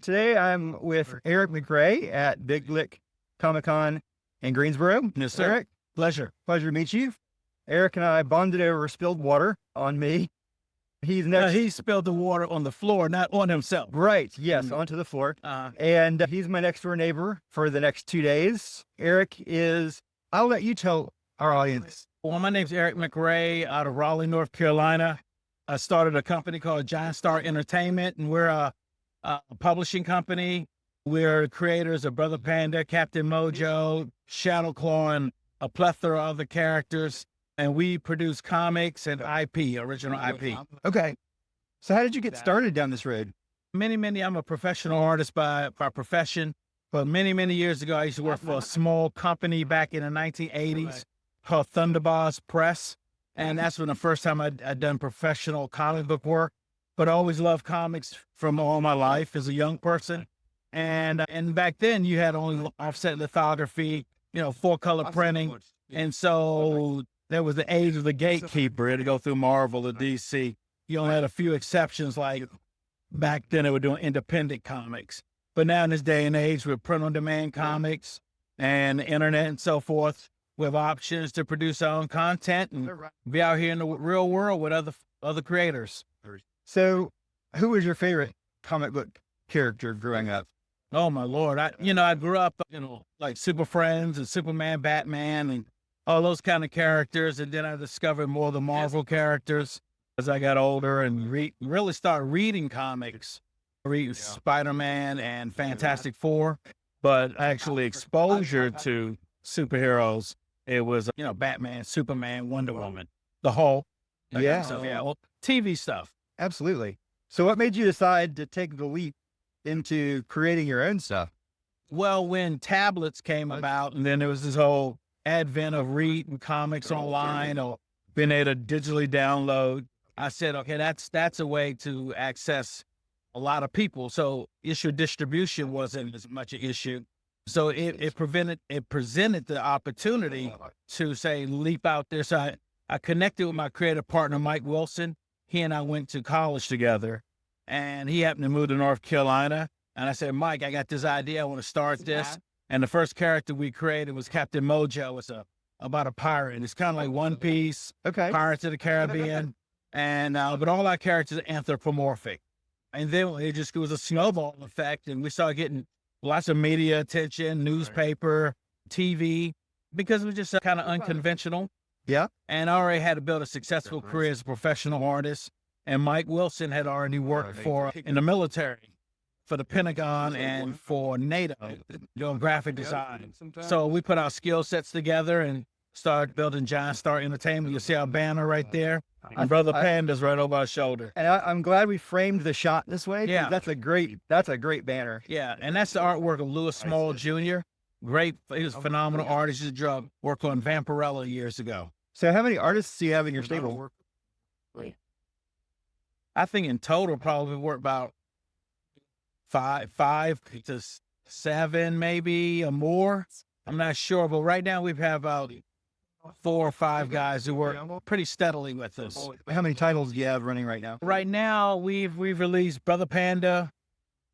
Today I'm with Eric McRay at Big Lick Comic-Con in Greensboro. Yes, sir. Eric, pleasure to meet you. Eric and I bonded over spilled water on me. He's next. He spilled the water on the floor, not on himself. Right, yes, onto the floor. And he's my next door neighbor for the next 2 days. Eric is, I'll let you tell our audience. Well, my name's Eric McRay out of Raleigh, North Carolina. I started a company called Giant Star Entertainment, and we're a publishing company. We're creators of Brother Panda, Captain Mojo, Shadow Claw, and a plethora of other characters. And we produce comics and IP, original IP. Okay. So how did you get started down this road? I'm a professional artist by profession. But many years ago, I used to work for a small company back in the 1980s called Thunderboss Press. And that's when the first time I'd done professional comic book work. But I always loved comics from all my life as a young person. And back then you had only offset lithography, 4-color printing. And so there was the age of the gatekeeper. It had to go through Marvel or DC. You only had a few exceptions, like back then they were doing independent comics. But now in this day and age with print-on-demand comics and the internet and so forth, we have options to produce our own content and be out here in the real world with other creators. So who was your favorite comic book character growing up? Oh my Lord. I grew up, like Super Friends and Superman, Batman, and all those kind of characters. And then I discovered more of the Marvel characters as I got older and really started reading comics, reading Spider-Man and Fantastic Four. But actually exposure to superheroes, it was, Batman, Superman, Wonder Woman, the Hulk. Well, TV stuff. Absolutely. So what made you decide to take the leap into creating your own stuff? Well, when tablets came about, and then there was this whole advent of reading comics online or being able to digitally download, I said, okay, that's a way to access a lot of people. So issue distribution wasn't as much an issue. So it presented the opportunity to say, leap out there. So I connected with my creative partner, Mike Wilson. He and I went to college together, and he happened to move to North Carolina. And I said, Mike, I got this idea. I want to start this. And the first character we created was Captain Mojo. It's about a pirate. It's kind of like One Piece, Pirates of the Caribbean. And but all our characters are anthropomorphic. And then it was a snowball effect, and we started getting lots of media attention, newspaper, TV, because it was just kind of unconventional. Yeah. And I already had to build a successful career as a professional artist. And Mike Wilson had already worked in the military, for the Pentagon and for NATO, doing graphic design. So we put our skill sets together and started building Giant Star Entertainment. You see our banner right there. And Brother Panda's right over our shoulder. And I'm glad we framed the shot this way. Yeah. That's a great banner. Yeah. And that's the artwork of Louis Small Jr. Great. He was a phenomenal artist. He worked on Vampirella years ago. So how many artists do you have in your stable? I think in total probably work about 5 to 7, maybe or more. I'm not sure, but right now we have about 4 or 5 guys who work pretty steadily with us. How many titles do you have running right now? Right now we've released Brother Panda,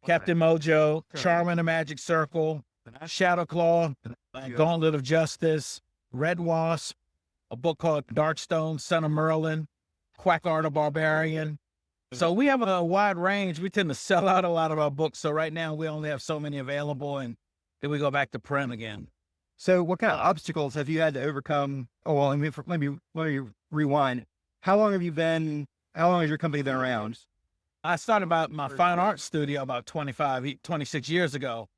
Captain Mojo, Charm in the Magic Circle, Shadow Claw, Gauntlet of Justice, Red Wasp, a book called Darkstone, Son of Merlin, Quackart the Barbarian. So we have a wide range. We tend to sell out a lot of our books. So right now we only have so many available, and then we go back to print again. So what kind of obstacles have you had to overcome? Oh, well, let me rewind. How long has your company been around? I started my fine art studio about 26 years ago,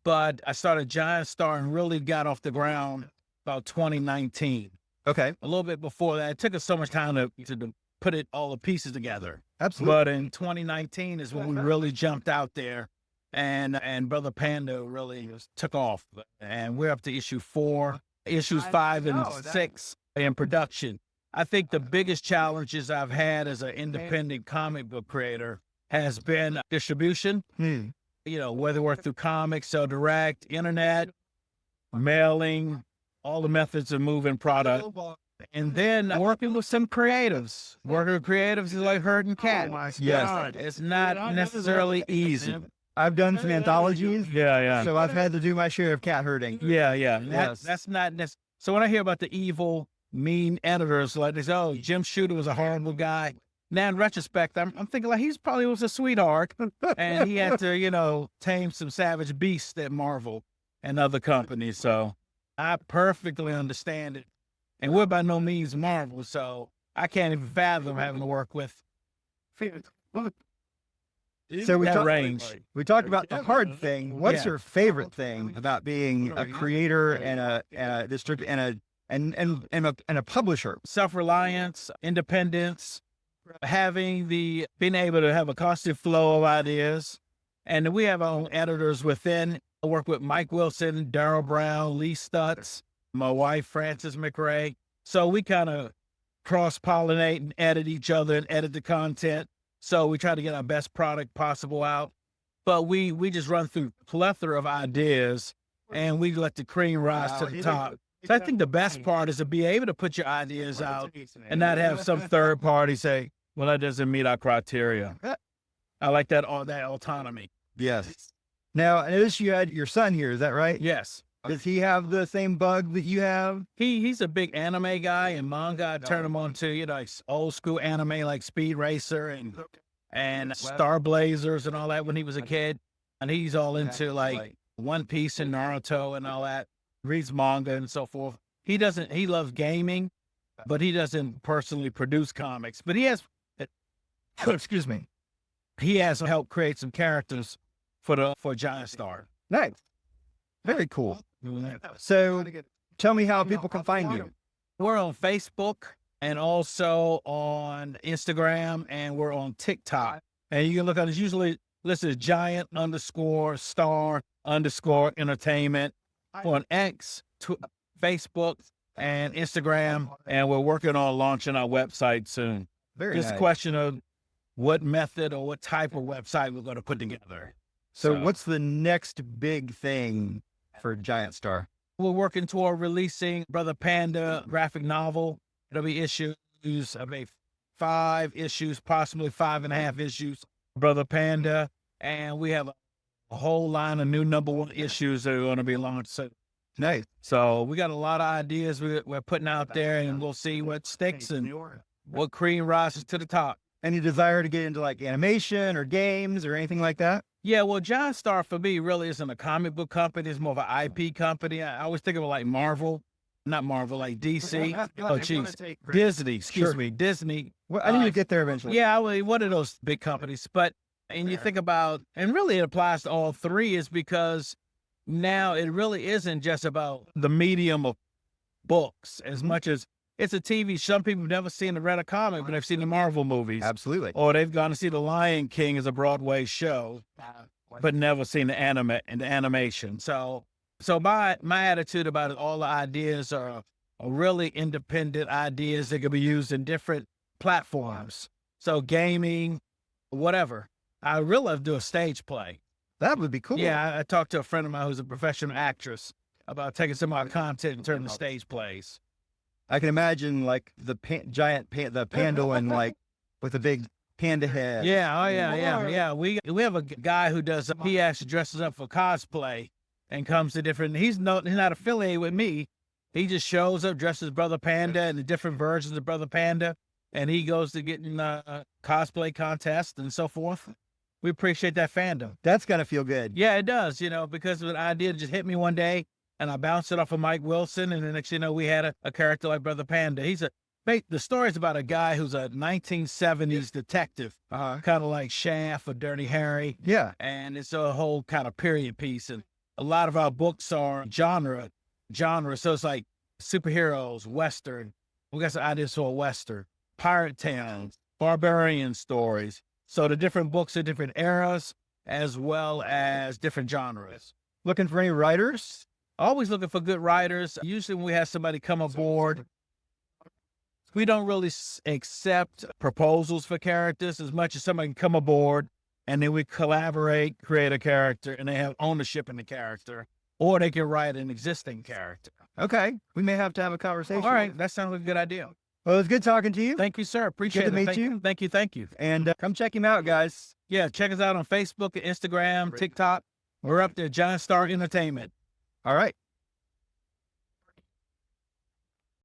but I started Giant Star and really got off the ground about 2019. Okay. A little bit before that. It took us so much time to put all the pieces together. Absolutely. But in 2019 is when we really jumped out there, and Brother Panda really took off. And we're up to issue 4, issues 5 and 6 in production. I think the biggest challenges I've had as an independent comic book creator has been distribution. Whether we're through comics or direct, internet, mailing, all the methods of moving product. And then working with some creatives. Working with creatives is like herding cats. Yes. It's not necessarily easy. I've done some anthologies, Yeah. so I've had to do my share of cat herding. Yeah. Yes. That's not necessary. So when I hear about the evil, mean editors, like they say, oh, Jim Shooter was a horrible guy. Now in retrospect, I'm thinking like he's probably was a sweetheart, and he had to, tame some savage beasts at Marvel and other companies. So I perfectly understand it. And we're by no means Marvel, so I can't even fathom having to work with So that range. we talked about the hard thing. What's Yeah. your favorite thing about being a creator and a distributor and a publisher? Self-reliance, independence, being able to have a constant flow of ideas. And we have our own editors within. I work with Mike Wilson, Daryl Brown, Lee Stutz, my wife, Frances McRay. So we kind of cross-pollinate and edit each other and edit the content. So we try to get our best product possible out. But we just run through a plethora of ideas, and we let the cream rise to the top. So I think the best part is to be able to put your ideas out and not have some third party say, well, that doesn't meet our criteria. I like that autonomy. Yes. Now, I noticed you had your son here. Is that right? Yes. Does he have the same bug that you have? He's a big anime guy and manga. I turn him on to, like old school anime like Speed Racer and Star Blazers and all that when he was a kid. And he's all into like One Piece and Naruto and all that. Reads manga and so forth. He loves gaming, but he doesn't personally produce comics. But he has, Excuse me. he has helped create some characters for Giant Star. Nice. Very cool. So tell me how people can find you. We're on Facebook and also on Instagram, and we're on TikTok. And you can look at it's usually listed as Giant_Star_Entertainment on X, Facebook, and Instagram. And we're working on launching our website soon. Very Just nice. a question of what method or what type of website we're going to put together. So what's the next big thing for Giant Star? We're working toward releasing Brother Panda graphic novel. It'll be issues of 5 issues, possibly 5.5 issues, Brother Panda. And we have a whole line of new #1 issues that are going to be launched soon. Nice. So we got a lot of ideas we're putting out there, and we'll see what sticks and what cream rises to the top. Any desire to get into like animation or games or anything like that? Yeah, well, Giant Star for me really isn't a comic book company. It's more of an IP company. I always think of it like Marvel, not Marvel, like DC. Oh, geez. Disney, excuse me, Disney. Well, I need to get there eventually. Yeah, well, one of those big companies. But, and you think about, and really it applies to all three, is because now it really isn't just about the medium of books as much as it's a TV. Some people have never seen or read a comic, but they've seen the Marvel movies. Absolutely. Or they've gone to see The Lion King as a Broadway show, but never seen the animation. So my attitude about it, all the ideas are really independent ideas that can be used in different platforms. So gaming, whatever. I really love to do a stage play. That would be cool. Yeah, I talked to a friend of mine who's a professional actress about taking some of our content and turning to stage plays. I can imagine like the the panda and like with a big panda head. Yeah, oh yeah. We have a guy who does. He actually dresses up for cosplay and comes to different. He's not affiliated with me. He just shows up, dresses Brother Panda and the different versions of Brother Panda, and he goes to getting cosplay contests and so forth. We appreciate that fandom. That's gotta feel good. Yeah, it does. Because of an idea that just hit me one day. And I bounced it off of Mike Wilson, and the next thing you know, we had a character like Brother Panda. The story's about a guy who's a 1970s detective, kind of like Shaft or Dirty Harry. Yeah. And it's a whole kind of period piece. And a lot of our books are genre. So it's like superheroes, Western. We got some ideas for a Western, pirate tales, barbarian stories. So the different books are different eras as well as different genres. Looking for any writers? Always looking for good writers. Usually when we have somebody come aboard, we don't really accept proposals for characters as much as somebody can come aboard and then we collaborate, create a character, and they have ownership in the character, or they can write an existing character. Okay. We may have to have a conversation. All right. That sounds like a good idea. Well, it was good talking to you. Thank you, sir. Appreciate Good to it. meet you. Thank you. Thank you. And come check him out, guys. Yeah, check us out on Facebook, Instagram, TikTok. We're up there, Giant Star Entertainment. All right.